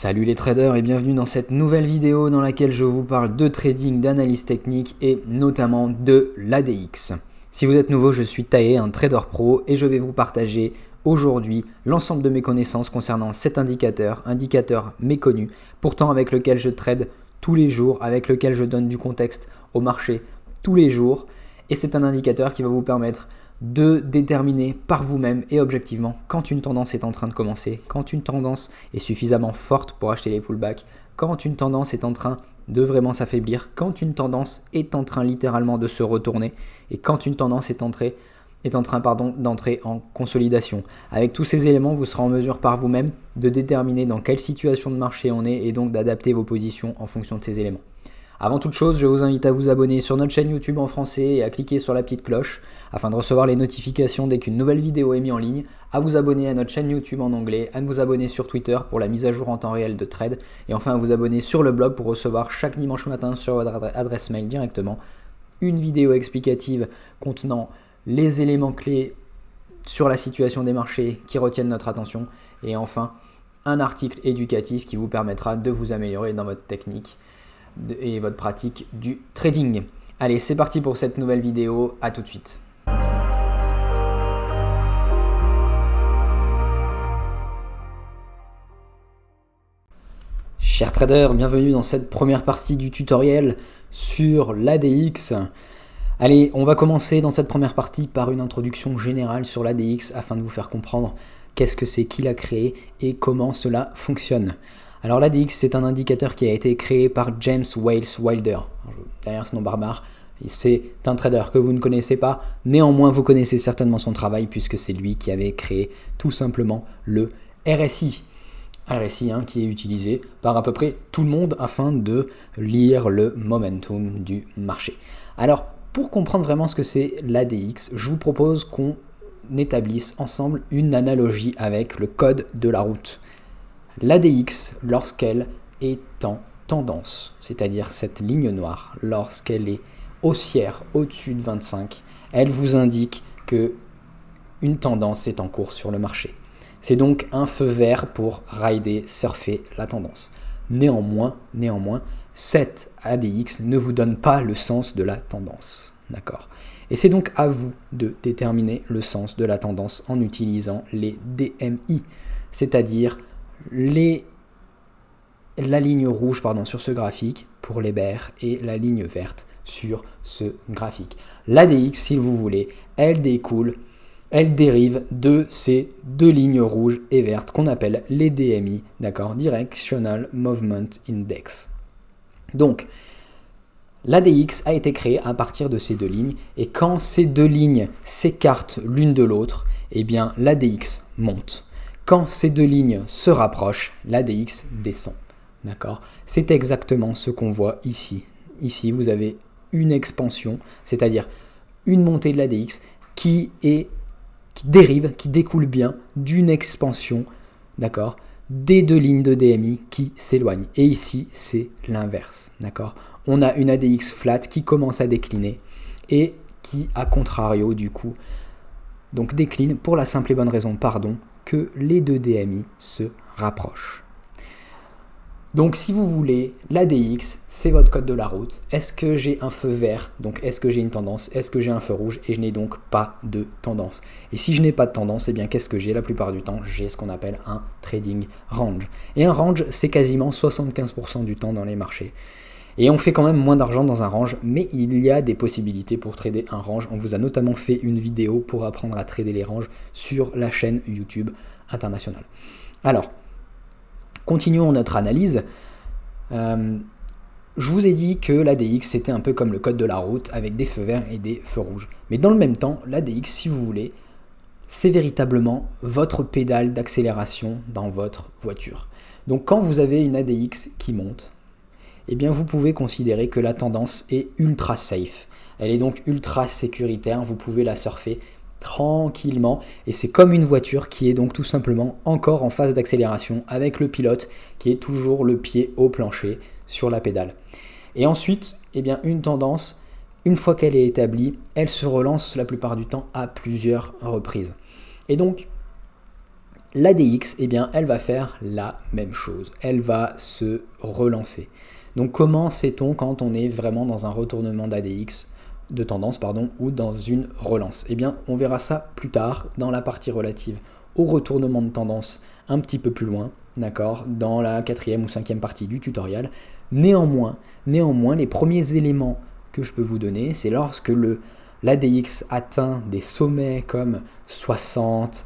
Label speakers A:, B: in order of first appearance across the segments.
A: Salut les traders et bienvenue dans cette nouvelle vidéo dans laquelle je vous parle de trading, d'analyse technique et notamment de l'ADX. Si vous êtes nouveau, je suis Tae, un trader pro et je vais vous partager aujourd'hui l'ensemble de mes connaissances concernant cet indicateur méconnu, pourtant avec lequel je trade tous les jours, avec lequel je donne du contexte au marché tous les jours. Et c'est un indicateur qui va vous permettre de déterminer par vous-même et objectivement quand une tendance est en train de commencer, quand une tendance est suffisamment forte pour acheter les pullbacks, quand une tendance est en train de vraiment s'affaiblir, quand une tendance est en train littéralement de se retourner et quand une tendance est en train d'entrer en consolidation. Avec tous ces éléments, vous serez en mesure par vous-même de déterminer dans quelle situation de marché on est et donc d'adapter vos positions en fonction de ces éléments. Avant toute chose, je vous invite à vous abonner sur notre chaîne YouTube en français et à cliquer sur la petite cloche afin de recevoir les notifications dès qu'une nouvelle vidéo est mise en ligne, à vous abonner à notre chaîne YouTube en anglais, à vous abonner sur Twitter pour la mise à jour en temps réel de trade et enfin à vous abonner sur le blog pour recevoir chaque dimanche matin sur votre adresse mail directement une vidéo explicative contenant les éléments clés sur la situation des marchés qui retiennent notre attention et enfin un article éducatif qui vous permettra de vous améliorer dans votre technique et votre pratique du trading. Allez, c'est parti pour cette nouvelle vidéo, à tout de suite. Chers traders, bienvenue dans cette première partie du tutoriel sur l'ADX. Allez, on va commencer dans cette première partie par une introduction générale sur l'ADX afin de vous faire comprendre qu'est-ce que c'est, qui l'a créé et comment cela fonctionne. Alors l'ADX, c'est un indicateur qui a été créé par James Wales Wilder. Derrière ce nom barbare, c'est un trader que vous ne connaissez pas. Néanmoins, vous connaissez certainement son travail puisque c'est lui qui avait créé tout simplement le RSI. RSI qui est utilisé par à peu près tout le monde afin de lire le momentum du marché. Alors, pour comprendre vraiment ce que c'est l'ADX, je vous propose qu'on établisse ensemble une analogie avec le code de la route. L'ADX, lorsqu'elle est en tendance, c'est-à-dire cette ligne noire, lorsqu'elle est haussière au-dessus de 25, elle vous indique que une tendance est en cours sur le marché. C'est donc un feu vert pour rider, surfer la tendance. Néanmoins, cette ADX ne vous donne pas le sens de la tendance. D'accord ? Et c'est donc à vous de déterminer le sens de la tendance en utilisant les DMI, c'est-à-dire la ligne rouge sur ce graphique pour les bears et la ligne verte sur ce graphique. L'ADX, si vous voulez, elle dérive de ces deux lignes rouges et vertes qu'on appelle les DMI, d'accord, Directional Movement Index. Donc, l'ADX a été créé à partir de ces deux lignes et quand ces deux lignes s'écartent l'une de l'autre, eh bien l'ADX monte. Quand ces deux lignes se rapprochent, l'ADX descend. D'accord ? C'est exactement ce qu'on voit ici. Ici, vous avez une expansion, c'est-à-dire une montée de l'ADX qui découle bien d'une expansion, d'accord, des deux lignes de DMI qui s'éloignent. Et ici, c'est l'inverse. D'accord ? On a une ADX flat qui commence à décliner et qui, à contrario, du coup, donc décline pour la simple et bonne raison, que les deux DMI se rapprochent. Donc si vous voulez, l'ADX, c'est votre code de la route. Est-ce que j'ai un feu vert? Donc est-ce que j'ai une tendance? Est-ce que j'ai un feu rouge? Et je n'ai donc pas de tendance. Et si je n'ai pas de tendance, eh bien qu'est-ce que j'ai? La plupart du temps, j'ai ce qu'on appelle un trading range. Et un range, c'est quasiment 75% du temps dans les marchés. Et on fait quand même moins d'argent dans un range, mais il y a des possibilités pour trader un range. On vous a notamment fait une vidéo pour apprendre à trader les ranges sur la chaîne YouTube internationale. Alors, continuons notre analyse. Je vous ai dit que l'ADX, c'était un peu comme le code de la route avec des feux verts et des feux rouges. Mais dans le même temps, l'ADX, si vous voulez, c'est véritablement votre pédale d'accélération dans votre voiture. Donc quand vous avez une ADX qui monte, eh bien vous pouvez considérer que la tendance est ultra safe. Elle est donc ultra sécuritaire, vous pouvez la surfer tranquillement et c'est comme une voiture qui est donc tout simplement encore en phase d'accélération avec le pilote qui est toujours le pied au plancher sur la pédale. Et ensuite, eh bien une tendance, une fois qu'elle est établie, elle se relance la plupart du temps à plusieurs reprises. Et donc, L'ADX, eh bien, elle va faire la même chose. Elle va se relancer. Donc comment sait-on quand on est vraiment dans un retournement d'ADX, de tendance, pardon, ou dans une relance? Eh bien, on verra ça plus tard dans la partie relative au retournement de tendance un petit peu plus loin, d'accord, dans la 4e ou 5e partie du tutoriel. Néanmoins, les premiers éléments que je peux vous donner, c'est lorsque l'ADX atteint des sommets comme 60,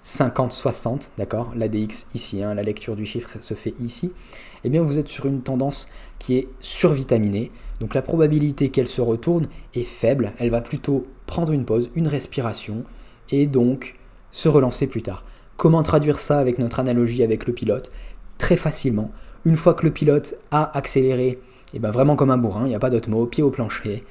A: 50, 60, d'accord, l'ADX ici, la lecture du chiffre se fait ici, eh bien vous êtes sur une tendance qui est survitaminée, donc la probabilité qu'elle se retourne est faible, elle va plutôt prendre une pause, une respiration, et donc se relancer plus tard. Comment traduire ça avec notre analogie avec le pilote? Très facilement, une fois que le pilote a accéléré, et bien vraiment comme un bourrin, il n'y a pas d'autre mot, pied au plancher,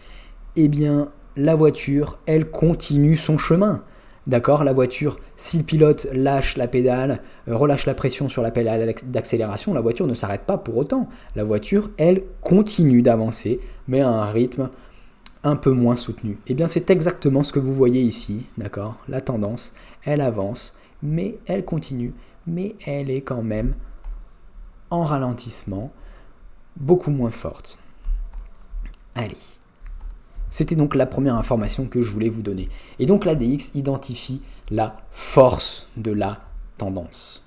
A: eh bien la voiture, elle continue son chemin. D'accord, la voiture, si le pilote lâche la pédale, relâche la pression sur la pédale d'accélération, la voiture ne s'arrête pas pour autant. La voiture, elle continue d'avancer, mais à un rythme un peu moins soutenu. Et bien c'est exactement ce que vous voyez ici, d'accord? La tendance, elle avance, mais elle continue, mais elle est quand même en ralentissement, beaucoup moins forte. Allez. C'était donc la première information que je voulais vous donner. Et donc l'ADX identifie la force de la tendance.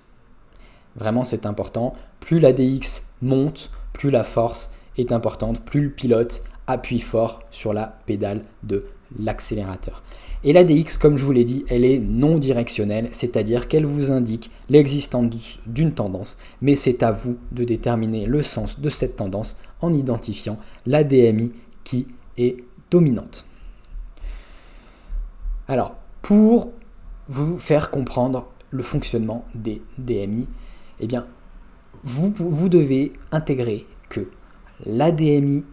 A: Vraiment, c'est important. Plus l'ADX monte, plus la force est importante, plus le pilote appuie fort sur la pédale de l'accélérateur. Et l'ADX, comme je vous l'ai dit, elle est non directionnelle, c'est-à-dire qu'elle vous indique l'existence d'une tendance, mais c'est à vous de déterminer le sens de cette tendance en identifiant la DMI qui est dominante. Alors, pour vous faire comprendre le fonctionnement des DMI, eh bien, vous devez intégrer que la DMI+,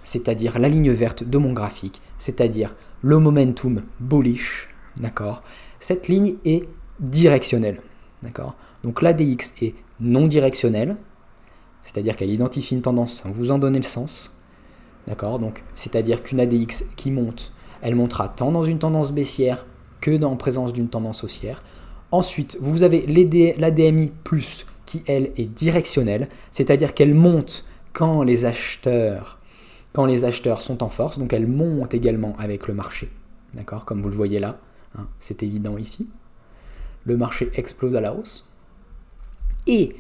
A: c'est-à-dire la ligne verte de mon graphique, c'est-à-dire le momentum bullish, d'accord, cette ligne est directionnelle, d'accord. Donc l'ADX est non directionnelle, c'est-à-dire qu'elle identifie une tendance sans vous en donner le sens. D'accord, donc c'est-à-dire qu'une ADX qui monte, elle montera tant dans une tendance baissière que en présence d'une tendance haussière. Ensuite, vous avez la DMI+, qui elle est directionnelle, c'est-à-dire qu'elle monte quand les acheteurs sont en force, donc elle monte également avec le marché. D'accord, comme vous le voyez là, c'est évident ici. Le marché explose à la hausse. Et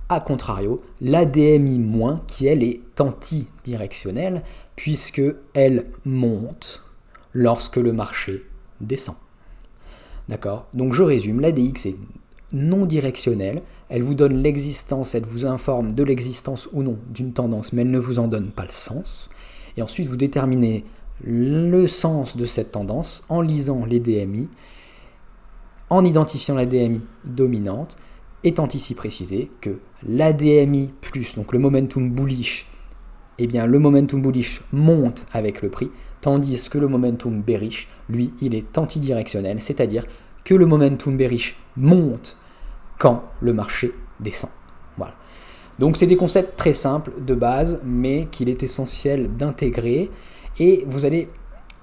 A: a contrario, la DMI- qui elle est antidirectionnelle puisque elle monte lorsque le marché descend. D'accord? Donc je résume, la DX est non directionnelle, elle vous donne l'existence, elle vous informe de l'existence ou non d'une tendance, mais elle ne vous en donne pas le sens. Et ensuite vous déterminez le sens de cette tendance en lisant les DMI, en identifiant la DMI dominante, étant ici précisé que l'ADMI+, donc le momentum bullish, eh bien le momentum bullish monte avec le prix, tandis que le momentum bearish, lui, il est antidirectionnel, c'est-à-dire que le momentum bearish monte quand le marché descend. Voilà. Donc c'est des concepts très simples de base, mais qu'il est essentiel d'intégrer, et vous allez,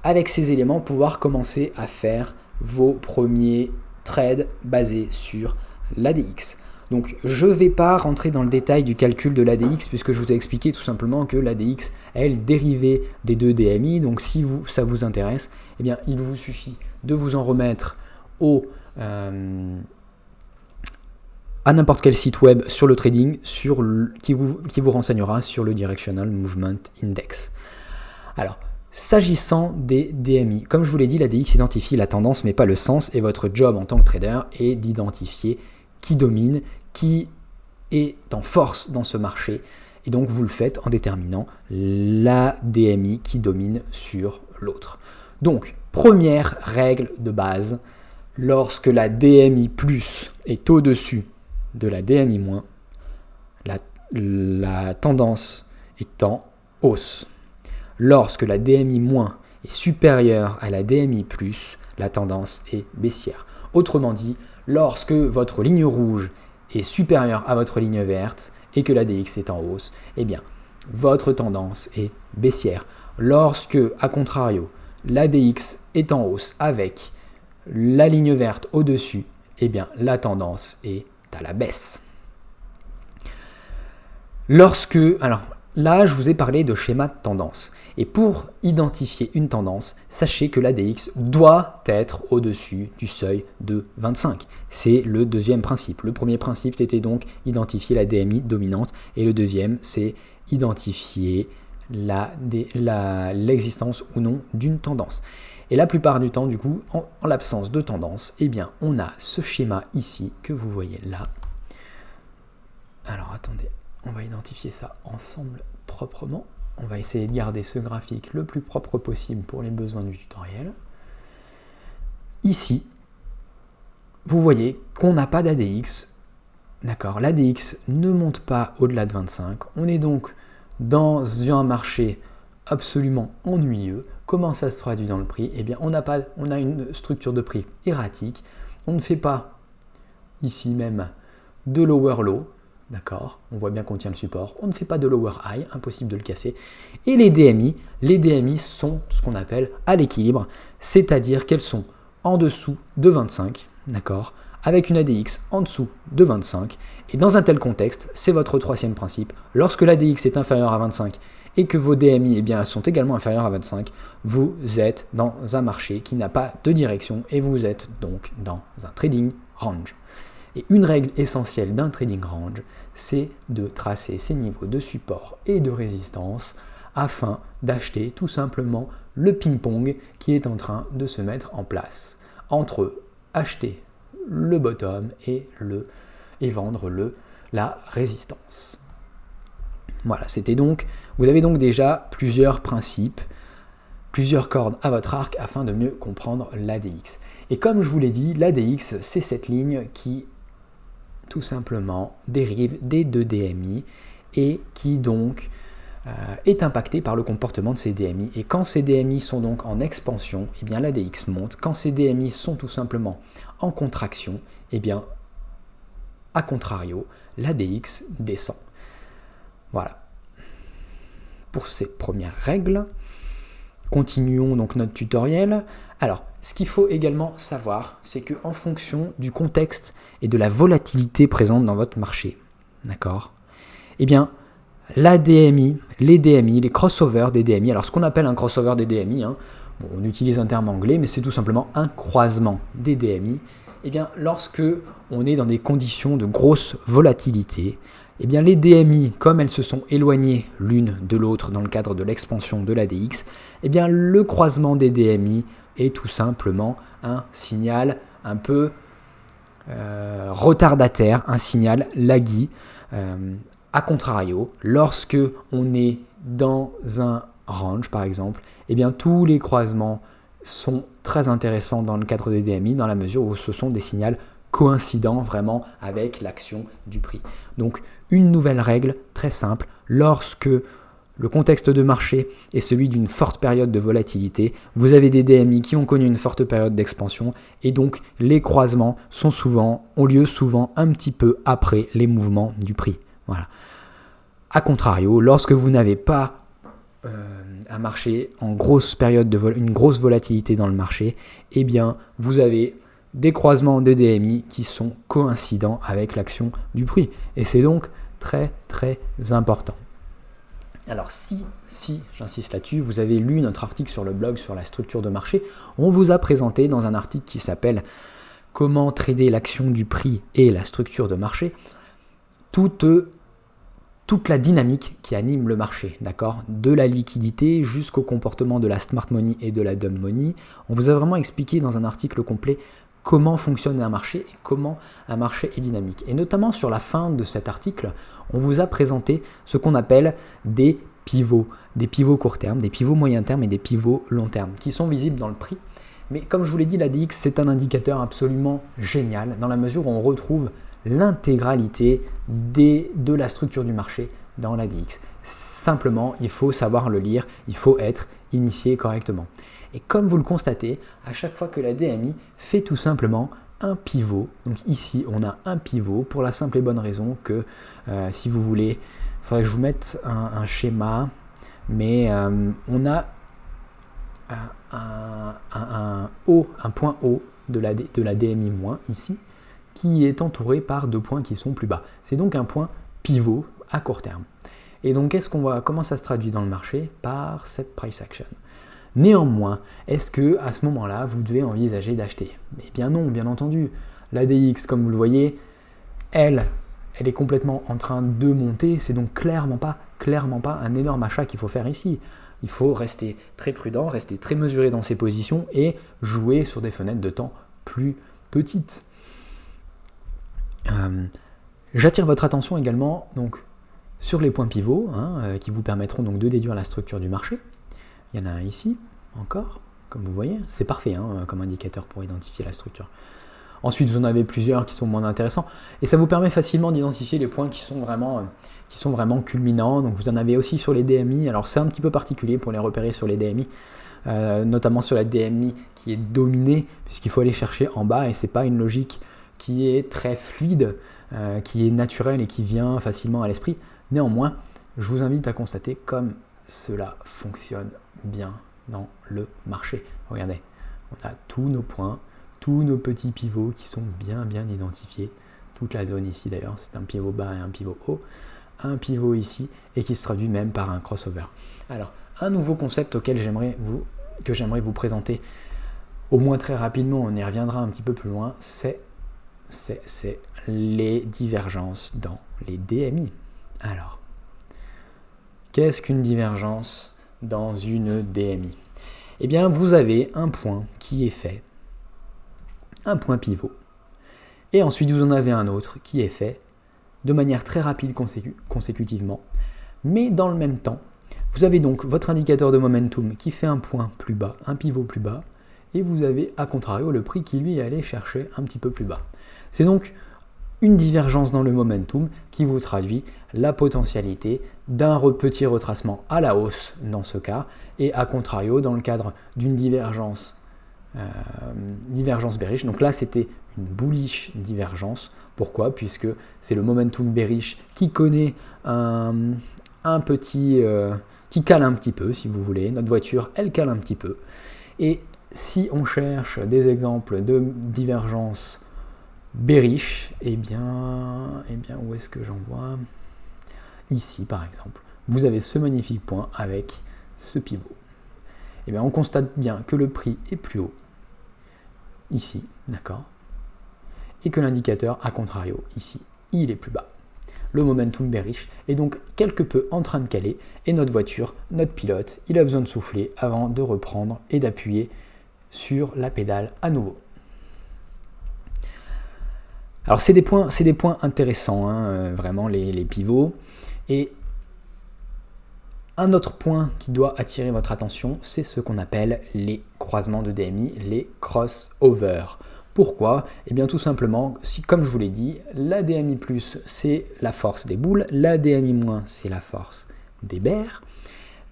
A: avec ces éléments, pouvoir commencer à faire vos premiers trades basés sur l'ADX. Donc je ne vais pas rentrer dans le détail du calcul de l'ADX puisque je vous ai expliqué tout simplement que l'ADX est dérivée des deux DMI. Donc si ça vous intéresse, eh bien, il vous suffit de vous en remettre à n'importe quel site web sur le trading qui vous renseignera sur le Directional Movement Index. Alors, s'agissant des DMI, comme je vous l'ai dit, l'ADX identifie la tendance mais pas le sens, et votre job en tant que trader est d'identifier qui domine, qui est en force dans ce marché, et donc vous le faites en déterminant la DMI qui domine sur l'autre. Donc, première règle de base, lorsque la DMI+ est au-dessus de la DMI-, la tendance est en hausse. Lorsque la DMI- est supérieure à la DMI+, la tendance est baissière. Autrement dit, lorsque votre ligne rouge est supérieure à votre ligne verte et que la DX est en hausse, eh bien, votre tendance est baissière. Lorsque, à contrario, la DX est en hausse avec la ligne verte au-dessus eh bien la tendance est à la baisse. Alors là, je vous ai parlé de schéma de tendance. Et pour identifier une tendance, sachez que l'ADX doit être au-dessus du seuil de 25. C'est le deuxième principe. Le premier principe, c'était donc identifier la DMI dominante. Et le deuxième, c'est identifier l'existence ou non d'une tendance. Et la plupart du temps, du coup, en l'absence de tendance, eh bien, on a ce schéma ici que vous voyez là. Alors, attendez, on va identifier ça ensemble proprement. On va essayer de garder ce graphique le plus propre possible pour les besoins du tutoriel. Ici, vous voyez qu'on n'a pas d'ADX. D'accord, l'ADX ne monte pas au-delà de 25. On est donc dans un marché absolument ennuyeux. Comment ça se traduit dans le prix? Eh bien, on a une structure de prix erratique. On ne fait pas, ici même, de lower low. D'accord, on voit bien qu'on tient le support. On ne fait pas de lower high, impossible de le casser. Et les DMI sont ce qu'on appelle à l'équilibre, c'est-à-dire qu'elles sont en dessous de 25, d'accord, avec une ADX en dessous de 25. Et dans un tel contexte, c'est votre troisième principe. Lorsque l'ADX est inférieur à 25 et que vos DMI sont également inférieurs à 25, vous êtes dans un marché qui n'a pas de direction et vous êtes donc dans un trading range. Et une règle essentielle d'un trading range, c'est de tracer ses niveaux de support et de résistance afin d'acheter tout simplement le ping-pong qui est en train de se mettre en place entre acheter le bottom et vendre la résistance. Voilà, vous avez donc déjà plusieurs principes, plusieurs cordes à votre arc afin de mieux comprendre l'ADX. Et comme je vous l'ai dit, l'ADX, c'est cette ligne qui tout simplement dérive des deux DMI et qui donc est impactée par le comportement de ces DMI. Et quand ces DMI sont donc en expansion, eh bien l'ADX monte. Quand ces DMI sont tout simplement en contraction, eh bien à contrario, l'ADX descend. Voilà. Pour ces premières règles, continuons donc notre tutoriel. Alors, ce qu'il faut également savoir, c'est qu'en fonction du contexte et de la volatilité présente dans votre marché, d'accord, eh bien, les DMI, les crossovers des DMI, alors ce qu'on appelle un crossover des DMI, on utilise un terme anglais, mais c'est tout simplement un croisement des DMI, eh bien, lorsque on est dans des conditions de grosse volatilité, eh bien, les DMI, comme elles se sont éloignées l'une de l'autre dans le cadre de l'expansion de l'ADX, eh bien, le croisement des DMI est tout simplement un signal un peu retardataire, un signal laggy. A contrario, lorsque on est dans un range, par exemple, eh bien, tous les croisements sont très intéressants dans le cadre des DMI, dans la mesure où ce sont des signaux coïncidents vraiment avec l'action du prix. Donc, une nouvelle règle très simple, lorsque le contexte de marché est celui d'une forte période de volatilité, vous avez des DMI qui ont connu une forte période d'expansion et donc les croisements ont lieu souvent un petit peu après les mouvements du prix. Voilà. A contrario, lorsque vous n'avez pas un marché en grosse période une grosse volatilité dans le marché, eh bien vous avez des croisements de DMI qui sont coïncidents avec l'action du prix. Et c'est donc très très important. Alors si j'insiste là-dessus, vous avez lu notre article sur le blog sur la structure de marché, on vous a présenté dans un article qui s'appelle « Comment trader l'action du prix et la structure de marché » toute la dynamique qui anime le marché, d'accord, de la liquidité jusqu'au comportement de la smart money et de la dumb money. On vous a vraiment expliqué dans un article complet comment fonctionne un marché et comment un marché est dynamique. Et notamment sur la fin de cet article, on vous a présenté ce qu'on appelle des pivots court terme, des pivots moyen terme et des pivots long terme, qui sont visibles dans le prix. Mais comme je vous l'ai dit, l'ADX, c'est un indicateur absolument génial, dans la mesure où on retrouve l'intégralité de la structure du marché dans l'ADX. Simplement, il faut savoir le lire, il faut être initié correctement. Et comme vous le constatez, à chaque fois que la DMI fait tout simplement un pivot, donc ici on a un pivot pour la simple et bonne raison que si vous voulez, il faudrait que je vous mette un schéma, mais on a un point haut de la DMI- ici, qui est entouré par 2 points qui sont plus bas. C'est donc un point pivot à court terme. Et donc comment ça se traduit dans le marché? Par cette price action. Néanmoins, est-ce que à ce moment-là, vous devez envisager d'acheter? Eh bien non, bien entendu. L'ADX, comme vous le voyez, elle est complètement en train de monter. C'est donc clairement pas un énorme achat qu'il faut faire ici. Il faut rester très prudent, rester très mesuré dans ses positions et jouer sur des fenêtres de temps plus petites. J'attire votre attention également donc, sur les points pivots qui vous permettront donc, de déduire la structure du marché. Il y en a un ici, encore, comme vous voyez. C'est parfait comme indicateur pour identifier la structure. Ensuite, vous en avez plusieurs qui sont moins intéressants. Et ça vous permet facilement d'identifier les points qui sont vraiment culminants. Donc vous en avez aussi sur les DMI. Alors c'est un petit peu particulier pour les repérer sur les DMI. Notamment sur la DMI qui est dominée, puisqu'il faut aller chercher en bas. Et ce n'est pas une logique qui est très fluide, qui est naturelle et qui vient facilement à l'esprit. Néanmoins, je vous invite à constater comme cela fonctionne bien dans le marché. Regardez, on a tous nos points, tous nos petits pivots qui sont bien identifiés. Toute la zone ici d'ailleurs, c'est un pivot bas et un pivot haut. Un pivot ici et qui se traduit même par un crossover. Alors, un nouveau concept auquel j'aimerais vous présenter, au moins très rapidement, on y reviendra un petit peu plus loin, c'est les divergences dans les DMI. Alors, qu'est-ce qu'une divergence dans une DMI? Eh bien, vous avez un point qui est fait, un point pivot, et ensuite vous en avez un autre qui est fait de manière très rapide consécutivement, mais dans le même temps, vous avez donc votre indicateur de momentum qui fait un point plus bas, un pivot plus bas, et vous avez à contrario le prix qui lui est allé chercher un petit peu plus bas. C'est donc une divergence dans le momentum qui vous traduit la potentialité d'un petit retracement à la hausse dans ce cas, et à contrario dans le cadre d'une divergence bearish. Donc là c'était une bullish divergence. Pourquoi? Puisque c'est le momentum bearish qui connaît un petit qui cale un petit peu, si vous voulez. Notre voiture elle cale un petit peu, et si on cherche des exemples de divergence bearish, eh bien où est-ce que j'en vois? Ici par exemple, vous avez ce magnifique point avec ce pivot. Eh bien on constate bien que le prix est plus haut ici, d'accord, et que l'indicateur à contrario ici, il est plus bas. Le momentum bearish est donc quelque peu en train de caler, et notre voiture, notre pilote, il a besoin de souffler avant de reprendre et d'appuyer sur la pédale à nouveau. Alors c'est des points intéressants, vraiment les pivots. Et un autre point qui doit attirer votre attention, c'est ce qu'on appelle les croisements de DMI, les crossovers. Pourquoi? Eh bien tout simplement, comme je vous l'ai dit, la DMI+, c'est la force des boules, la DMI-, c'est la force des bears.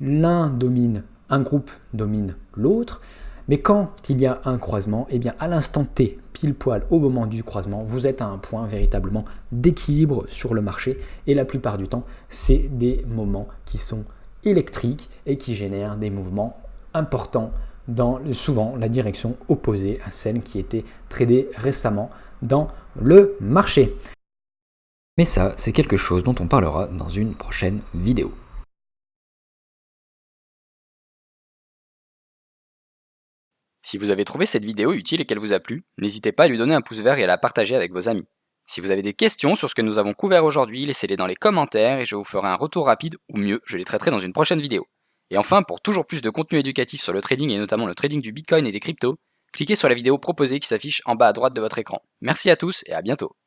A: Un groupe domine l'autre. Mais quand il y a un croisement, eh bien à l'instant T, pile poil au moment du croisement, vous êtes à un point véritablement d'équilibre sur le marché, et la plupart du temps, c'est des moments qui sont électriques et qui génèrent des mouvements importants dans souvent la direction opposée à celle qui était tradée récemment dans le marché. Mais ça, c'est quelque chose dont on parlera dans une prochaine vidéo.
B: Si vous avez trouvé cette vidéo utile et qu'elle vous a plu, n'hésitez pas à lui donner un pouce vert et à la partager avec vos amis. Si vous avez des questions sur ce que nous avons couvert aujourd'hui, laissez-les dans les commentaires et je vous ferai un retour rapide, ou mieux, je les traiterai dans une prochaine vidéo. Et enfin, pour toujours plus de contenu éducatif sur le trading et notamment le trading du Bitcoin et des cryptos, cliquez sur la vidéo proposée qui s'affiche en bas à droite de votre écran. Merci à tous et à bientôt.